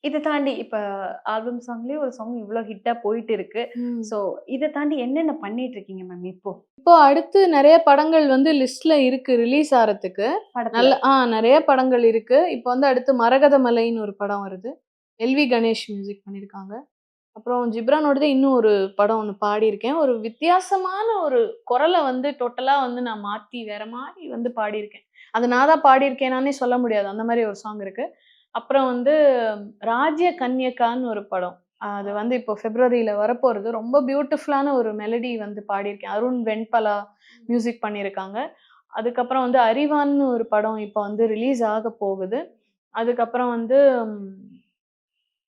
இத தாண்டி இப்ப ஆல்பம் சாங்லயே ஒரு சாங் இவ்ளோ ஹிட்டா போயிட்டு இருக்கு. ம். ஸோ இத தாண்டி என்னென்ன பண்ணிட்டு இருக்கீங்க மேம் இப்போ? இப்போ அடுத்து நெறைய படங்கள் வந்து லிஸ்ட்ல இருக்கு ரிலீஸ் ஆறதுக்கு. படத்துல. நெறைய படங்கள் இருக்கு. இப்போ வந்து அடுத்து மரகத மலைன்னு ஒரு படம் வருது. எல்வி கணேஷ் மியூசிக் பண்ணியிருக்காங்க. அப்புறம் ஜிப்ரானோடது இன்னும் ஒரு படம் ஒண்ணு பாடியிருக்கேன். ஒரு வித்தியாசமான ஒரு குரல வந்து டோட்டலா வந்து நான் மாத்தி வேற மாரி வந்து பாடியிருக்கேன். அது நான் தான் பாடியிருக்கேனான்னே சொல்ல முடியாது. அந்த மாரி ஒரு சாங் இருக்கு. அப்புறம் வந்து ராஜ்ய கன்யகான்னு ஒரு படம். அது வந்து இப்போ பிப்ரவரியில வரப்போறது. ரொம்ப பியூட்டிஃபுல்லான ஒரு மெலடி வந்து பாடியிருக்கேன். அருண் வெண்பலா மியூசிக் பண்ணியிருக்காங்க. அதுக்கப்புறம் வந்து அறிவான்னு ஒரு படம் இப்ப வந்து ரிலீஸ் ஆக போகுது. அதுக்கப்புறம் வந்து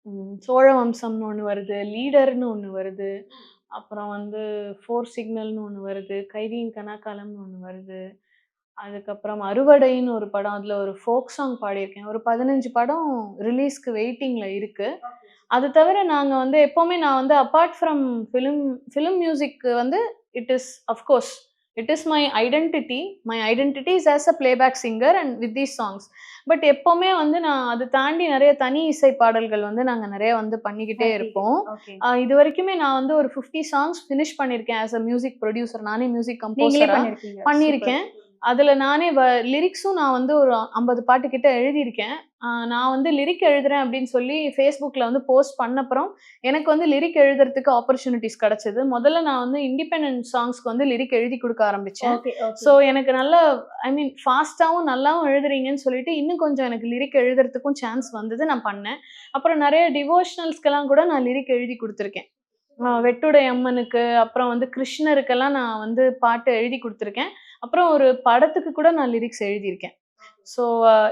ம் சோழ வம்சம்னு ஒண்ணு வருது. லீடர்ன்னு ஒண்ணு வருது. அப்புறம் வந்து ஃபோர் சிக்னல்னு ஒண்ணு வருது. கைதியின் கனாக்காலம்னு ஒண்ணு வருது. அதுக்கப்புறம் அறுவடைன்னு ஒரு படம். அதுல ஒரு ஃபோக் சாங் பாடியிருக்கேன். ஒரு 15 படம் ரிலீஸ்க்கு வெயிட்டிங்ல இருக்கு. அது தவிர நாங்க வந்து எப்பவுமே நான் வந்து apart from film film music வந்து it is of course it is my identity. My identity is as a playback singer and with these songs. But எப்பவுமே வந்து நான் அத தாண்டி நெறைய தனி இசை பாடல்கள் வந்து நாங்க நெறைய வந்து பண்ணிக்கிட்டே இருப்போம். ஓகே. இதுவரைக்குமே நான் வந்து ஒரு 50 சாங்ஸ் ஃபினிஷ் பண்ணியிருக்கேன் ஆஸ் அ மியூசிக் ப்ரொடியூசர். நானே மியூசிக் நீங்களே கம்போசரா பண்ணியிருக்கீங்க. சூப்பர். பண்ணியிருக்கேன். அதுல நானே லிரிக்ஸும் நான் வந்து ஒரு 50 பாட்டு கிட்ட எழுதியிருக்கேன். நான் வந்து லிரிக் எழுதுறேன் அப்படின்னு சொல்லி Facebookல வந்து போஸ்ட் பண்ணப்புறம், எனக்கு வந்து லிரிக் எழுதுறதுக்கு ஆப்பர்ச்சுனிட்டீஸ் கிடைச்சது. முதல்ல நான் வந்து இண்டிபெண்டன்ட் சாங்ஸ்க்கு வந்து லிரிக் எழுதி குடுக்க ஆரம்பிச்சேன். Okay, okay. ஸோ எனக்கு நல்ல ஐ மீன் ஃபாஸ்ட்டாவும் நல்லாவும் எழுதுறீங்கன்னு சொல்லிட்டு, இன்னும் கொஞ்சம் எனக்கு லிரிக் எழுதுறதுக்கும் சான்ஸ் வந்தது. நான் பண்ணேன். அப்புறம் நெறைய டிவோஷனல்ஸ்க்கெல்லாம் கூட நான் லிரிக் எழுதி குடுத்துருக்கேன். வெட்டுடை அம்மனுக்கு, அப்புறம் வந்து கிருஷ்ணருக்கெல்லாம் நான் வந்து பாட்டு எழுதி குடுத்துருக்கேன். அப்புறம் ஒரு படத்துக்கு கூட நான் லிரிக்ஸ் எழுதியிருக்கேன். ஸோ,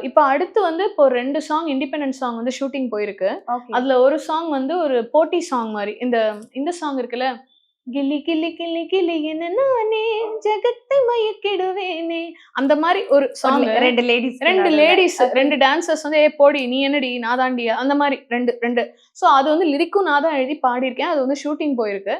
இப்ப அடுத்து வந்து இப்போ 2 சாங் இண்டிபெண்டன்ட் சாங் வந்து ஷூட்டிங் போயிருக்கு. ஓகே. அதுல ஒரு சாங் வந்து ஒரு போட்டி சாங் மாரி. இந்த சாங் இருக்குல்ல, கில்லி கில்லி கில்லி கில்லியின நானே ஜகத்தை மயக்கிடுவேனே, அந்த மாரி ஒரு ஒரு சாங்கு. 2 லேடீஸ்க்கு 2 நடுவுல. Ladies okay. 2 டான்சர்ஸ் வந்து, "ஏய் போடி! நீ என்னடி? நான் தான்டி" அந்த மாரி 2. ஸோ அது வந்து லிரிக்கும் நான் தான் எழுதி பாடியிருக்கேன். அது வந்து ஷூட்டிங் போயிருக்கு.